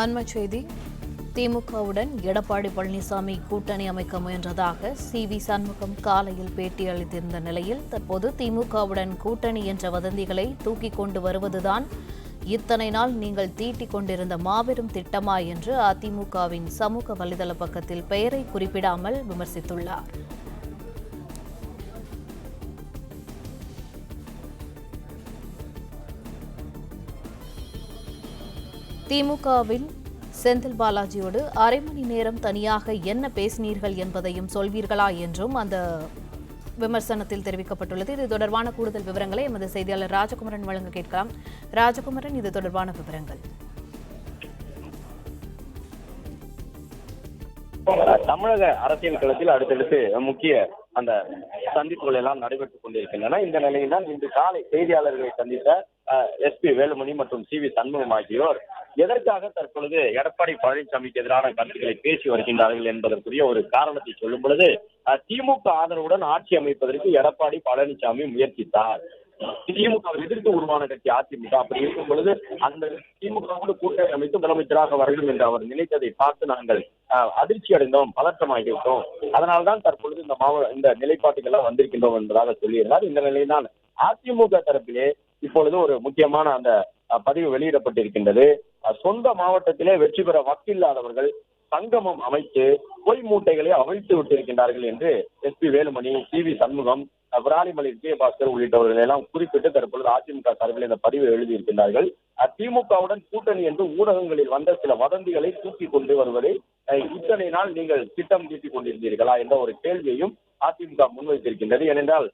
அண்மைச் செய்தி. திமுகவுடன் எடப்பாடி பழனிசாமி கூட்டணி அமைக்க முயன்றதாக சி.வி. சண்முகம் காலையில் பேட்டி அளித்திருந்த நிலையில் தற்போது திமுகவுடன் கூட்டணி என்ற வதந்திகளை தூக்கிக் கொண்டு வருவதுதான் இத்தனை நாள் நீங்கள் தீட்டிக் கொண்டிருந்த மாபெரும் திட்டமா என்று அதிமுகவின் சமூக வலைதள பக்கத்தில் பெயரை குறிப்பிடாமல் விமர்சித்துள்ளார். திமுகவில் செந்தில் பாலாஜியோடு அரை மணி நேரம் தனியாக என்ன பேசினீர்கள் என்பதையும் சொல்வீர்களா என்றும் அந்த விமர்சனத்தில் தெரிவிக்கப்பட்டுள்ளது. இது தொடர்பான கூடுதல் விவரங்களை எமது செய்தியாளர் ராஜகுமரன் வழங்க கேட்கலாம். ராஜகுமரன், இது தொடர்பான விவரங்கள். தமிழக அரசியல் களத்தில் அடுத்தடுத்து முக்கிய அந்த சந்திப்புகள் எல்லாம் நடைபெற்றுக் கொண்டிருக்கின்றன. இந்த நிலையில் தான் இன்று காலை செய்தியாளர்களை சந்தித்த எஸ்.பி. வேலுமணி மற்றும் சி.வி. சண்முகம் ஆகியோர் எதற்காக தற்பொழுது எடப்பாடி பழனிசாமிக்கு எதிரான கருத்துக்களை பேசி வருகின்றார்கள் என்பதற்குரிய ஒரு காரணத்தை சொல்லும் பொழுது, திமுக ஆதரவுடன் ஆட்சி அமைப்பதற்கு எடப்பாடி பழனிசாமி முயற்சித்தார். திமுக எதிர்த்து உருவான கட்சி அதிமுக. அப்படி இருக்கும் பொழுது அந்த திமுகவோடு கூட்டணி அமைத்து முதலமைச்சராக வரணும் என்று அவர் நினைத்ததை பார்த்து நாங்கள் அதிர்ச்சி அடைந்தோம், பதற்றமாகிவிட்டோம். அதனால்தான் தற்பொழுது இந்த நிலைப்பாட்டுகள்லாம் வந்திருக்கின்றோம் என்பதாக சொல்லியிருந்தார். இந்த நிலையில்தான் அதிமுக தரப்பிலே இப்பொழுது ஒரு முக்கியமான அந்த பதிவு வெளியிடப்பட்டிருக்கின்றது. சொந்த மாவட்டத்திலே வெற்றி பெற வக்கில்லாதவர்கள் சங்கமம் அமைத்து பொய் மூட்டைகளை அவிழ்த்து விட்டிருக்கின்றார்கள் என்று எஸ்.பி. வேலுமணி, சி.வி. சண்முகம், விராலிமலை விஜயபாஸ்கர் உள்ளிட்டவர்கள் எல்லாம் குறிப்பிட்டு தற்பொழுது அதிமுக சார்பில் இந்த பதிவை எழுதியிருக்கின்றார்கள். திமுகவுடன் கூட்டணி என்று ஊடகங்களில் வந்த சில வதந்திகளை தூக்கி கொண்டு வருவதை இத்தனை நாள் நீங்கள் திட்டம் தீட்டிக் கொண்டிருந்தீர்களா என்ற ஒரு கேள்வியையும் அதிமுக முன்வைத்திருக்கின்றது. ஏனென்றால்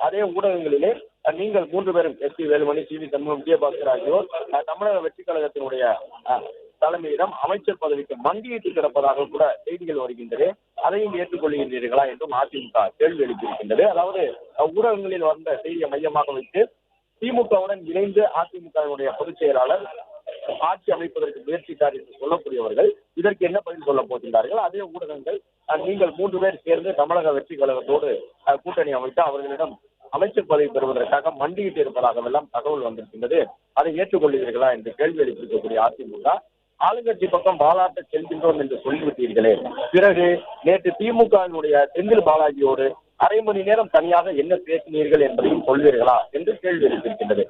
அதே ஊடகங்களிலே நீங்கள் 3 பேரும் எஸ்.பி. வேலுமணி, சி.வி. சண்முகம், விஜயபாஸ்கர் ஆகியோர் தமிழக வெற்றிக் கழகத்தினுடைய தலைமையிடம் அமைச்சர் பதவிக்கு மண்டியிட்டு கிடப்பதாக கூட செய்திகள் வருகின்றது. அதையும் ஏற்றுக்கொள்கின்றீர்களா என்றும் அதிமுக கேள்வி எழுப்பியிருக்கின்றது. அதாவது ஊடகங்களில் வந்த செய்தியை மையமாக வைத்து திமுகவுடன் இணைந்து அதிமுகவினுடைய பொதுச் செயலாளர் ஆட்சி அமைப்பதற்கு முயற்சித்தார் என்று சொல்லக்கூடியவர்கள் இதற்கு என்ன பதில் சொல்ல போகின்றார்கள்? அதே ஊடகங்கள் நீங்கள் 3 பேர் சேர்ந்து தமிழக வெற்றி கழகத்தோடு கூட்டணி அமைத்து அவர்களிடம் அமைச்சர் பதவி பெறுவதற்காக மண்டியிட்டு இருப்பதாகவெல்லாம் தகவல் வந்திருக்கின்றது. அதை ஏற்றுக்கொள்கிறீர்களா என்று கேள்வி எழுப்பியிருக்கக்கூடிய அதிமுக, ஆளுங்கட்சி பக்கம் பாராட்ட செல்கின்றோம் என்று சொல்லிவிட்டீர்களே, பிறகு நேற்று திமுகவினுடைய செந்தில் பாலாஜியோடு அரை மணி நேரம் தனியாக என்ன பேசினீர்கள் என்பதையும் சொல்வீர்களா என்று கேள்வி எழுப்பியிருக்கின்றது.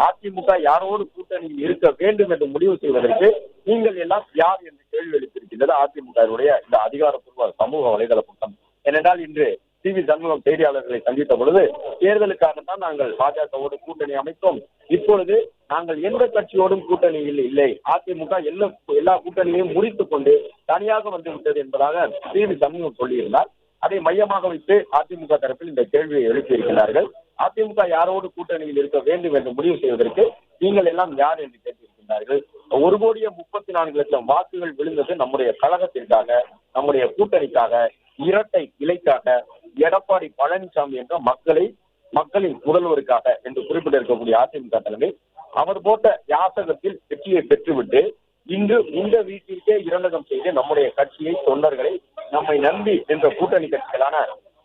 அதிமுக யாரோடு கூட்டணியில் இருக்க வேண்டும் என்று முடிவு செய்வதற்கு நீங்கள் எல்லாம் யார் என்று கேள்வி எழுப்பியிருக்கின்றது அதிமுகவினுடைய இந்த அதிகாரப்பூர்வ சமூக வலைதள பக்கம். ஏனென்றால் இன்று சி.வி. சண்முகம் செய்தியாளர்களை சந்தித்த பொழுது, தேர்தலுக்காகத்தான் நாங்கள் பாஜகவோடு கூட்டணி அமைத்தோம், இப்பொழுது நாங்கள் எந்த கட்சியோடும் கூட்டணியில் இல்லை, அதிமுக எல்லா கூட்டணியையும் முறித்துக் கொண்டு தனியாக வந்து விட்டது என்பதாக சி.வி. சண்முகம் சொல்லியிருந்தார். அதை மையமாக வைத்து அதிமுக தரப்பில் இந்த கேள்வியை எழுப்பியிருக்கிறார்கள். அதிமுக யாரோடு கூட்டணியில் இருக்க வேண்டும் என்று முடிவு செய்வதற்கு நீங்கள் எல்லாம் யார் என்று கேட்டிருக்கிறார்கள். 1,34,00,000 வாக்குகள் விழுந்தது நம்முடைய கழகத்திற்காக, நம்முடைய கூட்டணிக்காக, இரட்டை இலைக்காக, எடப்பாடி பழனிசாமி என்ற மக்களின் முதல்வருக்காக என்று குறிப்பிட்டிருக்கக்கூடிய அதிமுக தலைமை அவர் போட்ட யாசகத்தில் வெற்றியை பெற்றுவிட்டு இன்று இந்த வீட்டிற்கே இரண்டகம் செய்து நம்முடைய கட்சியை, தொண்டர்களை, நம்மை நம்பி என்ற கூட்டணி கட்சிகளான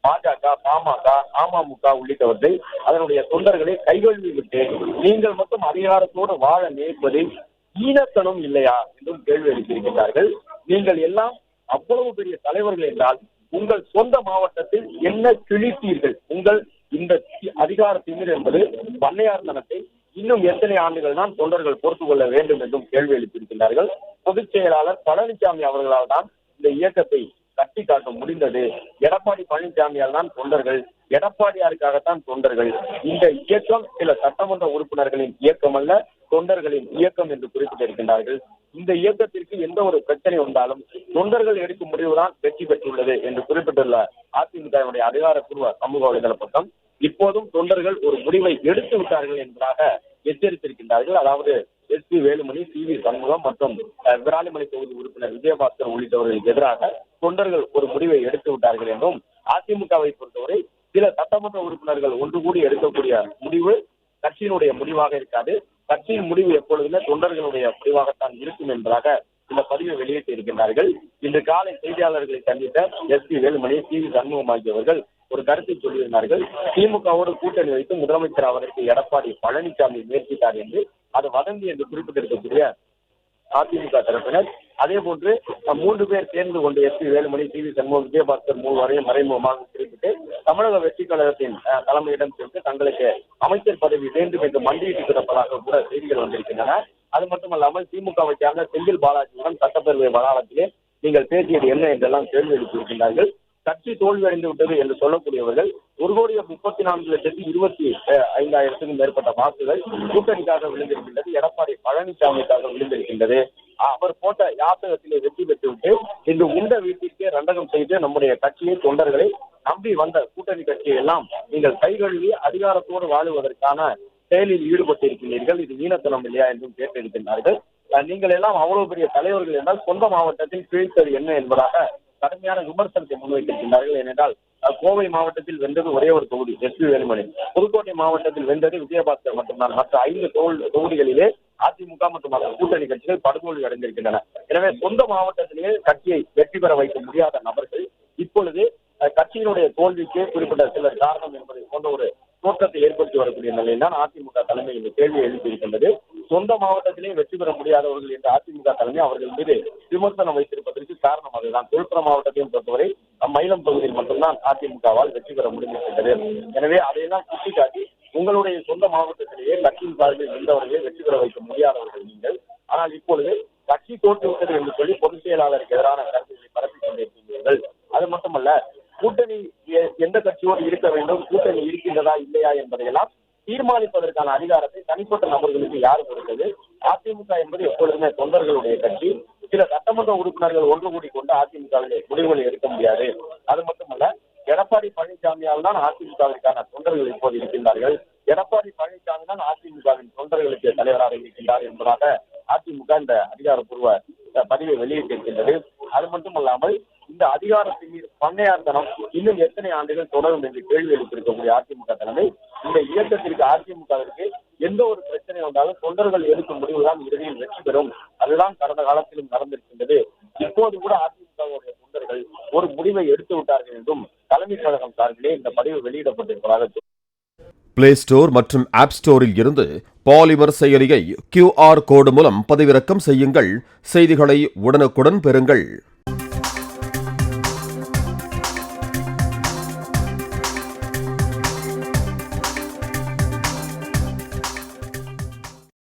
பாஜக, பாமக, அமமுக உள்ளிட்டவர்கள் அதனுடைய தொண்டர்களை கைகழுவி விட்டு நீங்கள் மட்டும் அதிகாரத்தோடு வாழ நினைப்பதில் ஈனத்தனம் இல்லையா என்றும் கேள்வி எழுப்பியிருக்கிறார்கள். நீங்கள் எல்லாம் அவ்வளவு பெரிய தலைவர்கள் என்றால் உங்கள் சொந்த மாவட்டத்தில் என்ன கிழித்தீர்கள்? உங்கள் இந்த அதிகார திமிர் என்பது பண்ணையார்தனத்தை இன்னும் எத்தனை ஆண்டுகள் தான் தொண்டர்கள் பொறுத்துக் கொள்ள வேண்டும் என்றும் கேள்வி எழுப்பியிருக்கிறார்கள். பொதுச் செயலாளர் பழனிசாமி அவர்களால் தான் இந்த இயக்கத்தை கட்டி காட்ட முடிந்தது. எடப்பாடி பழனிசாமியால் தான் தொண்டர்கள், எடப்பாடியாருக்காகத்தான் தொண்டர்கள். இந்த இயக்கம் சில சட்டமன்ற உறுப்பினர்களின் இயக்கம் அல்ல, தொண்டர்களின் இயக்கம் என்று குறிப்பிட்டிருக்கின்றார்கள். இந்த இயக்கத்திற்கு எந்த ஒரு பிரச்சனை வந்தாலும் தொண்டர்கள் எடுக்கும் முடிவுதான் வெற்றி பெற்றுள்ளது என்று குறிப்பிட்டுள்ள அதிமுகவுடைய அதிகாரப்பூர்வ சமூக வலைதள பக்கம் இப்போதும் தொண்டர்கள் ஒரு முடிவை எடுத்து விட்டார்கள் என்பதாக எச்சரித்திருக்கின்றார்கள். அதாவது எஸ்.பி. வேலுமணி, சி.வி. சண்முகம் மற்றும் விராலிமலை தொகுதி உறுப்பினர் விஜயபாஸ்கர் உள்ளிட்டவர்களுக்கு எதிராக தொண்டர்கள் ஒரு முடிவை எடுத்து விட்டார்கள் என்றும், அதிமுகவை பொறுத்தவரை சில சட்டமன்ற உறுப்பினர்கள் ஒன்று கூடி எடுக்கக்கூடிய முடிவு கட்சியினுடைய முடிவாக இருக்காது, கட்சியின் முடிவு எப்பொழுதுமே தொண்டர்களுடைய முடிவாகத்தான் இருக்கும் என்பதாக இந்த பதிவை வெளியிட்டு இருக்கின்றார்கள். இன்று காலை செய்தியாளர்களை சந்தித்த எஸ்.பி. வேலுமணி, சி.வி. சண்முகம் ஆகியவர்கள் ஒரு கருத்தை சொல்லியிருந்தார்கள். திமுகவோடு கூட்டணி வைத்து முதலமைச்சர் அவருக்கு எடப்பாடி பழனிசாமி முயற்சித்தார் என்று, அது வதந்தி என்று குறிப்பிட்டிருக்கக்கூடிய அதிமுக தரப்பினர். அதே போன்று 3 பேர் சேர்ந்து கொண்டு SP Velumani, C V Shanmugam, Vijayabaskar மூவரையும் மறைமுகமாக குறிப்பிட்டு தமிழக வெற்றி கழகத்தின் தலைமையிடம் சென்று தங்களுக்கு அமைச்சர் பதவி வேண்டும் என்று மண்டியிட்டு கிடப்பதாக கூட செய்திகள் வந்திருக்கின்றன. அது மட்டுமல்லாமல் திமுகவை சேர்ந்த செந்தில் பாலாஜியுடன் சட்டப்பேரவை வளாகத்திலே நீங்கள் பேசியது என்ன என்றெல்லாம் கேள்வி எழுப்பியிருக்கின்றார்கள். கட்சி தோல்வியடைந்து விட்டது என்று சொல்லக்கூடியவர்கள் 1,34,25,000 மேற்பட்ட வாக்குகள் கூட்டணிக்காக விழுந்திருக்கின்றது, எடப்பாடி பழனிசாமிக்காக விழுந்திருக்கின்றது. அவர் போட்ட யாசகத்திலே வெற்றி பெற்றுவிட்டு இன்று உண்ட வீட்டிற்கே ரண்டகம் செய்து நம்முடைய கட்சியை தொண்டர்களை நம்பி வந்த கூட்டணி கட்சியை எல்லாம் நீங்கள் கைகழுவி அதிகாரத்தோடு வாழுவதற்கான செயலில் ஈடுபட்டிருக்கிறீர்கள், இது மீனத்தனம் இல்லையா என்றும் கேட்டிருக்கின்றார்கள். நீங்கள் எல்லாம் அவ்வளவு பெரிய தலைவர்கள் என்றால் சொந்த மாவட்டத்தில் கிழித்தது என்ன என்பதாக கடுமையான விமர்சனத்தை முன்வைத்திருக்கின்றார்கள். ஏனென்றால் கோவை மாவட்டத்தில் வென்றது ஒரே ஒரு தொகுதி எஸ்பி வேலுமணி, புதுக்கோட்டை மாவட்டத்தில் வென்றது விஜயபாஸ்கர் மட்டும்தான். மற்ற 5 தொகுதிகளிலே அதிமுக மற்றும் மற்ற கூட்டணி கட்சிகள் படுதோல்வி அடைந்திருக்கின்றன. எனவே சொந்த மாவட்டத்திலேயே கட்சியை வெற்றி பெற வைக்க முடியாத நபர்கள் இப்பொழுது கட்சியினுடைய தோல்விக்கு குறிப்பிட்ட சிலர் காரணம் என்பதை போன்ற ஒரு தோற்றத்தை ஏற்படுத்தி வரக்கூடிய நிலையில் தான் அதிமுக தலைமை இந்த கேள்வியை எழுப்பியிருக்கின்றது. சொந்த மாவட்டத்திலே வெற்றி பெற முடியாதவர்கள் என்ற அதிமுக தலைமை அவர்கள் மீது விமர்சனம் வைத்திருப்பதற்கு காரணம் அதுதான். விழுப்புரம் மாவட்டத்தையும் பொறுத்தவரை மயிலம் தொகுதியில் மட்டும்தான் அதிமுகவால் வெற்றி பெற முடிந்திருக்கின்றது. எனவே அதையெல்லாம் சுட்டிக்காட்டி உங்களுடைய சொந்த மாவட்டத்திலேயே கட்சியின் சார்பில் இருந்தவர்களே வெற்றி பெற வைக்க முடியாதவர்கள் நீங்கள். ஆனால் இப்பொழுது கட்சி தோற்றுவிட்டது என்று சொல்லி பொதுச் செயலாளருக்கு எதிரான கருத்துக்களை பரப்பிக் கொண்டிருக்கின்றீர்கள். அது மட்டுமல்ல, கூட்டணி எந்த கட்சியோடு இருக்க வேண்டும், கூட்டணி இருக்கின்றதா இல்லையா என்பதையெல்லாம் தீர்மானிப்பதற்கான அதிகாரத்தை தனிப்பட்ட நபர்களுக்கு யார் கொடுத்தது? அதிமுக என்பது எப்பொழுதுமே தொண்டர்களுடைய கட்சி. சில சட்டமன்ற உறுப்பினர்கள் ஒன்று கூடி கொண்டு அதிமுகவிலே முடிவுகளை எடுக்க முடியாது. அது மட்டுமல்ல, எடப்பாடி பழனிசாமியால் தான் அதிமுகவிற்கான தொண்டர்கள் இப்போது இருக்கின்றார்கள். எடப்பாடி பழனிசாமி தான் அதிமுகவின் தொண்டர்களுக்கு தலைவராக இருக்கின்றார் என்பதாக அதிமுக இந்த அதிகாரப்பூர்வ பதிவை வெளியிட்டிருக்கின்றது. அது மட்டுமல்லாமல் இந்த அதிகாரத்தின் மீது பண்ணையார்த்தனம் இன்னும் எத்தனை ஆண்டுகள் தொடரும் என்று கேள்வி எழுப்பியிருக்கக்கூடிய அதிமுக தலைமை இந்த இயக்கத்திற்கு அதிமுகவிற்கு எந்த ஒரு பிரச்சனை வந்தாலும் தொண்டர்கள் எடுக்கும் முடிவுதான் இறுதியில் வெற்றி பெறும். அதுதான் கடந்த காலத்திலும் நடந்திருக்கின்றது. இப்போது கூட அதிமுகவுடைய தொண்டர்கள் ஒரு முடிவை எடுத்து விட்டார்கள் என்றும் தலைமை கழகம் சார்பிலே இந்த பதிவு வெளியிடப்பட்டிருப்பதாக. பிளே ஸ்டோர் மற்றும் ஆப் ஸ்டோரில் இருந்து பாலிமர் செயலியை QR கோடு மூலம் பதிவிறக்கம் செய்யுங்கள். செய்திகளை உடனுக்குடன் பெறுங்கள்.